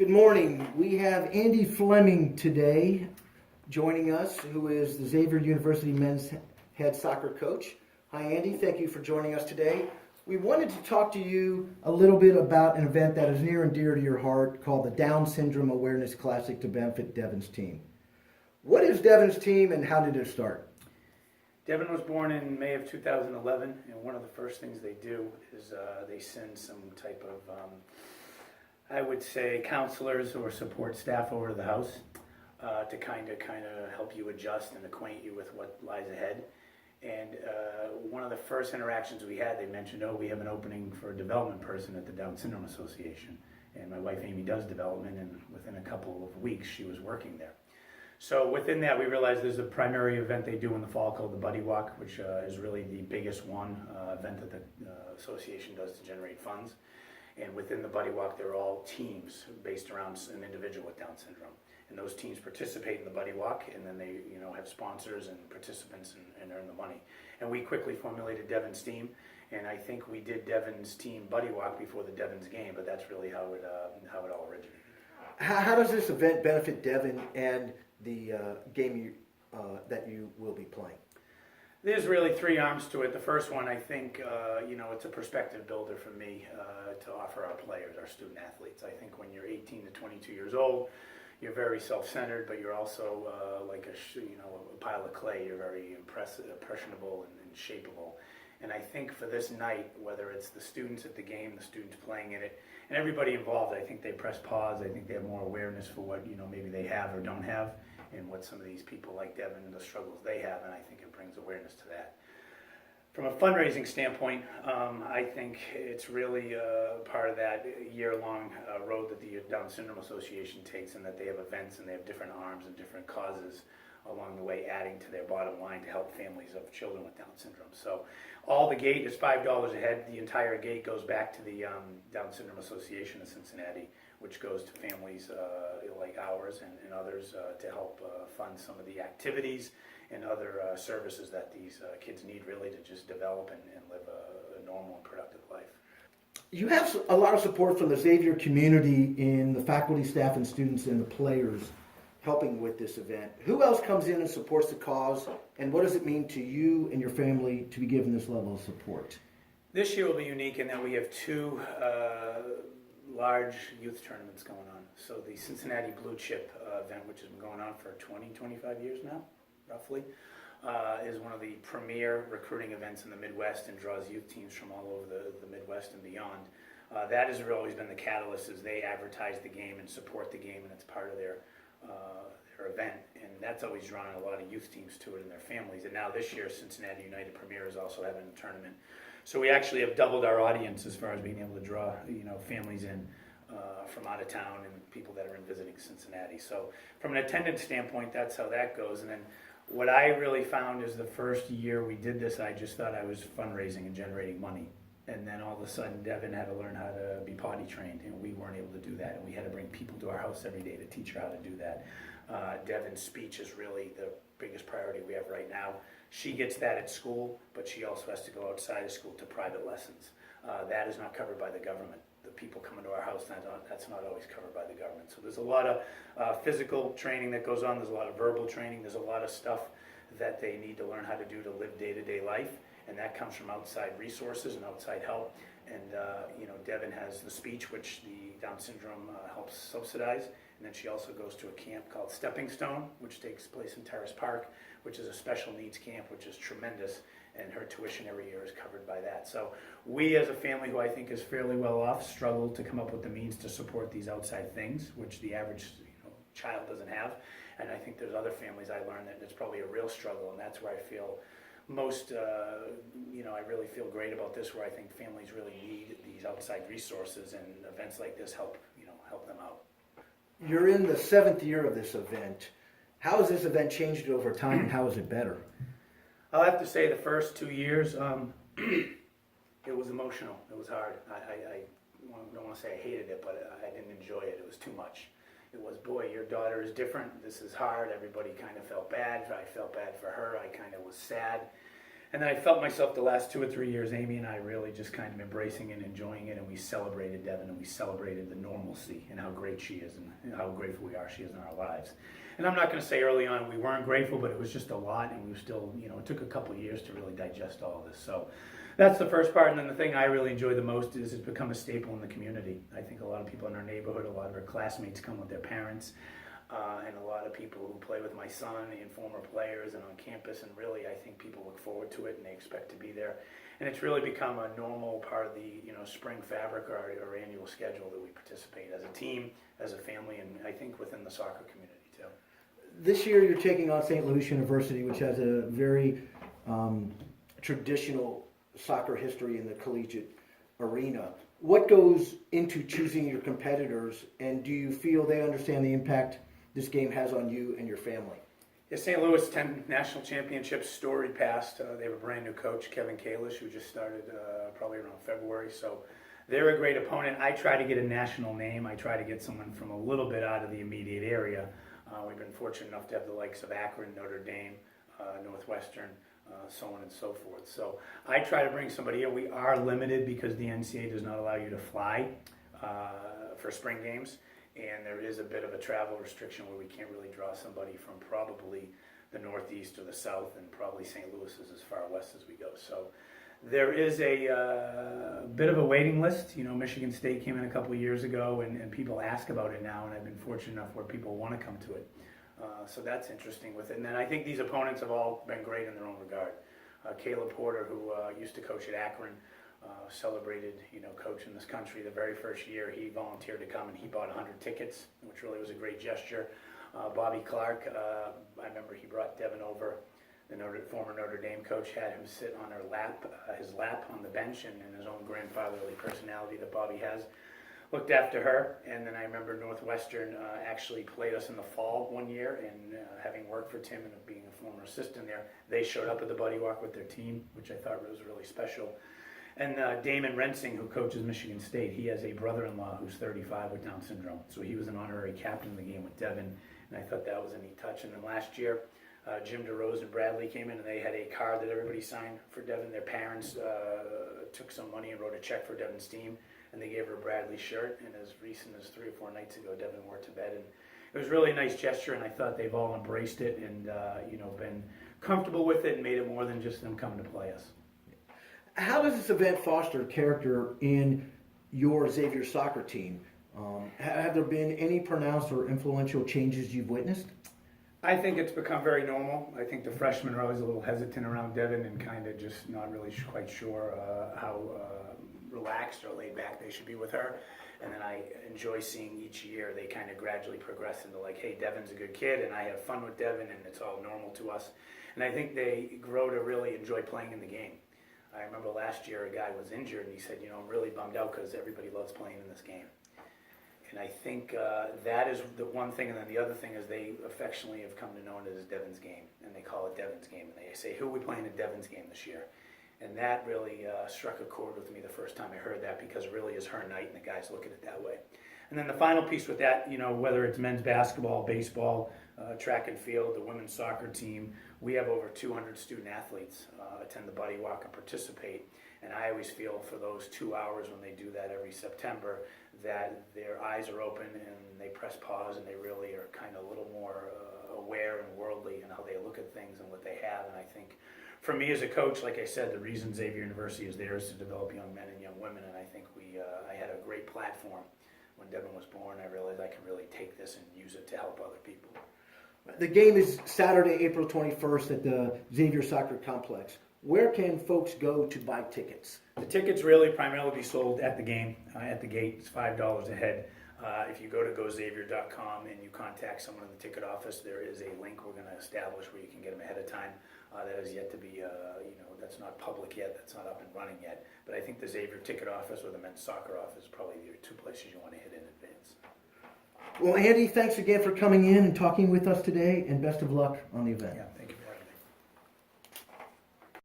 Good morning. We have Andy Fleming today joining us, who is the Xavier University men's head soccer coach. Hi, Andy. Thank you for joining us today. We wanted to talk to you a little bit about an event that is near and dear to your heart called the Down Syndrome Awareness Classic to benefit Devin's team. What is Devin's team and how did it start? Devin was born in May of 2011, and one of the first things they do is they send some type of, I would say, counselors or support staff over to the house to kind of help you adjust and acquaint you with what lies ahead. And one of the first interactions we had, they mentioned, we have an opening for a development person at the Down Syndrome Association. And my wife Amy does development, and within a couple of weeks she was working there. So within that, we realized there's a primary event they do in the fall called the Buddy Walk, which is really the biggest event that the association does to generate funds. And within the Buddy Walk, they're all teams based around an individual with Down syndrome. And those teams participate in the Buddy Walk, and then they have sponsors and participants and earn the money. And we quickly formulated Devin's team, and I think we did Devin's team Buddy Walk before the Devin's game, but that's really how it all originated. How does this event benefit Devin and the game that you will be playing? There's really three arms to it. The first one, I think, it's a perspective builder for me to offer our players, our student athletes. I think when you're 18 to 22 years old, you're very self-centered, but you're also like a pile of clay. You're very impressionable and shapeable. And I think for this night, whether it's the students at the game, the students playing in it, and everybody involved, I think they press pause. I think they have more awareness for what maybe they have or don't have, and what some of these people like Devin and the struggles they have, and I think it brings awareness to that. From a fundraising standpoint, I think it's really part of that year-long road that the Down Syndrome Association takes, and that they have events and they have different arms and different causes along the way, adding to their bottom line to help families of children with Down syndrome. So all the gate is $5 a head. The entire gate goes back to the Down Syndrome Association of Cincinnati, which goes to families like ours and others to help fund some of the activities and other services that these kids need really to just develop and live a normal and productive life. You have a lot of support from the Xavier community in the faculty, staff, and students and the players helping with this event. Who else comes in and supports the cause, and what does it mean to you and your family to be given this level of support? This year will be unique in that we have two large youth tournaments going on. So the Cincinnati Blue Chip event, which has been going on for 25 years now, roughly, is one of the premier recruiting events in the Midwest and draws youth teams from all over the Midwest and beyond. That has always been the catalyst, as they advertise the game and support the game, and it's part of their event, and that's always drawn a lot of youth teams to it and their families. And now this year, Cincinnati United Premier is also having a tournament. So we actually have doubled our audience as far as being able to draw families in from out of town and people that are in visiting Cincinnati. So from an attendance standpoint, that's how that goes. And then what I really found is the first year we did this, I just thought I was fundraising and generating money. And then all of a sudden, Devin had to learn how to be potty trained, and we weren't able to do that. And we had to bring people to our house every day to teach her how to do that. Devin's speech is really the biggest priority we have right now. She gets that at school, but she also has to go outside of school to private lessons. That is not covered by the government. The people coming to our house, that's not always covered by the government. So there's a lot of physical training that goes on. There's a lot of verbal training. There's a lot of stuff that they need to learn how to do to live day-to-day life. And that comes from outside resources and outside help. And Devin has the speech, which the Down syndrome helps subsidize. And then she also goes to a camp called Stepping Stone, which takes place in Terrace Park, which is a special needs camp, which is tremendous. And her tuition every year is covered by that. So we, as a family who I think is fairly well off, struggle to come up with the means to support these outside things, which the average child doesn't have. And I think there's other families I learned that it's probably a real struggle, and that's where I feel most, I really feel great about this, where I think families really need these outside resources, and events like this help them out. You're in the 7th year of this event. How has this event changed over time, and how is it better? I'll have to say the first 2 years, it was emotional. It was hard. I don't want to say I hated it, but I didn't enjoy it. It was too much. It was, boy, your daughter is different. This is hard. Everybody kind of felt bad. I felt bad for her. I kind of was sad. And then I felt myself the last 2 or 3 years, Amy and I really just kind of embracing and enjoying it, and we celebrated Devin, and we celebrated the normalcy and how great she is and how grateful we are she is in our lives. And I'm not going to say early on we weren't grateful, but it was just a lot, and we were still, it took a couple of years to really digest all of this. So that's the first part, and then the thing I really enjoy the most is it's become a staple in the community. I think a lot of people in our neighborhood, a lot of our classmates come with their parents, and a lot of people who play with my son and former players and on campus, and really I think people look forward to it and they expect to be there. And it's really become a normal part of the spring fabric or our annual schedule that we participate as a team, as a family, and I think within the soccer community too. This year you're taking on St. Louis University, which has a very traditional soccer history in the collegiate arena. What goes into choosing your competitors, and do you feel they understand the impact this game has on you and your family? Yeah, St. Louis, 10 national championships, storied past. They have a brand new coach, Kevin Kalish, who just started probably around February. So they're a great opponent. I try to get a national name. I try to get someone from a little bit out of the immediate area. We've been fortunate enough to have the likes of Akron, Notre Dame, Northwestern, so on and so forth. So I try to bring somebody in. We are limited because the NCAA does not allow you to fly for spring games. And there is a bit of a travel restriction where we can't really draw somebody from probably the Northeast or the South, and probably St. Louis is as far west as we go. So there is a bit of a waiting list. Michigan State came in a couple of years ago, and people ask about it now, and I've been fortunate enough where people want to come to it. So that's interesting with it. And then I think these opponents have all been great in their own regard. Caleb Porter, who used to coach at Akron, celebrated, coach in this country the very first year. He volunteered to come and he bought 100 tickets, which really was a great gesture. Bobby Clark, I remember he brought Devin over. The former Notre Dame coach had him sit on his lap on the bench, and his own grandfatherly personality that Bobby has looked after her. And then I remember Northwestern actually played us in the fall one year, and having worked for Tim and being a former assistant there, they showed up at the Buddy Walk with their team, which I thought was really special. And Damon Rensing, who coaches Michigan State, he has a brother-in-law who's 35 with Down syndrome. So he was an honorary captain in the game with Devin, and I thought that was a neat touch. And then last year, Jim DeRose and Bradley came in, and they had a card that everybody signed for Devin. Their parents took some money and wrote a check for Devin's team, and they gave her a Bradley shirt. And as recent as 3 or 4 nights ago, Devin wore it to bed. And it was really a nice gesture, and I thought they've all embraced it and been comfortable with it and made it more than just them coming to play us. How does this event foster character in your Xavier soccer team? Have there been any pronounced or influential changes you've witnessed? I think it's become very normal. I think the freshmen are always a little hesitant around Devin and kind of just not really quite sure how relaxed or laid back they should be with her. And then I enjoy seeing each year they kind of gradually progress into like, hey, Devin's a good kid, and I have fun with Devin, and it's all normal to us. And I think they grow to really enjoy playing in the game. I remember last year a guy was injured, and he said, I'm really bummed out because everybody loves playing in this game. And I think that is the one thing, and then the other thing is they affectionately have come to know it as Devin's game, and they call it Devin's game. And they say, who are we playing in Devin's game this year? And that really struck a chord with me the first time I heard that, because it really is her night, and the guys look at it that way. And then the final piece with that, whether it's men's basketball, baseball, track and field, the women's soccer team, we have over 200 student athletes attend the Buddy Walk and participate. And I always feel for those 2 hours when they do that every September that their eyes are open and they press pause and they really are kind of a little more aware and worldly in how they look at things and what they have. And I think for me as a coach, like I said, the reason Xavier University is there is to develop young men and young women. And I think I had a great platform when Devin was born. I realized I can really take this and use it to help other people. The game is Saturday, April 21st at the Xavier Soccer Complex. Where can folks go to buy tickets? The tickets really primarily be sold at the game, at the gate. It's $5 a head. If you go to goxavier.com and you contact someone in the ticket office, there is a link we're going to establish where you can get them ahead of time. That is yet to be, that's not public yet. That's not up and running yet. But I think the Xavier ticket office or the men's soccer office are probably the 2 places you want to hit in advance. Well, Andy, thanks again for coming in and talking with us today, and best of luck on the event. Yeah, thank you.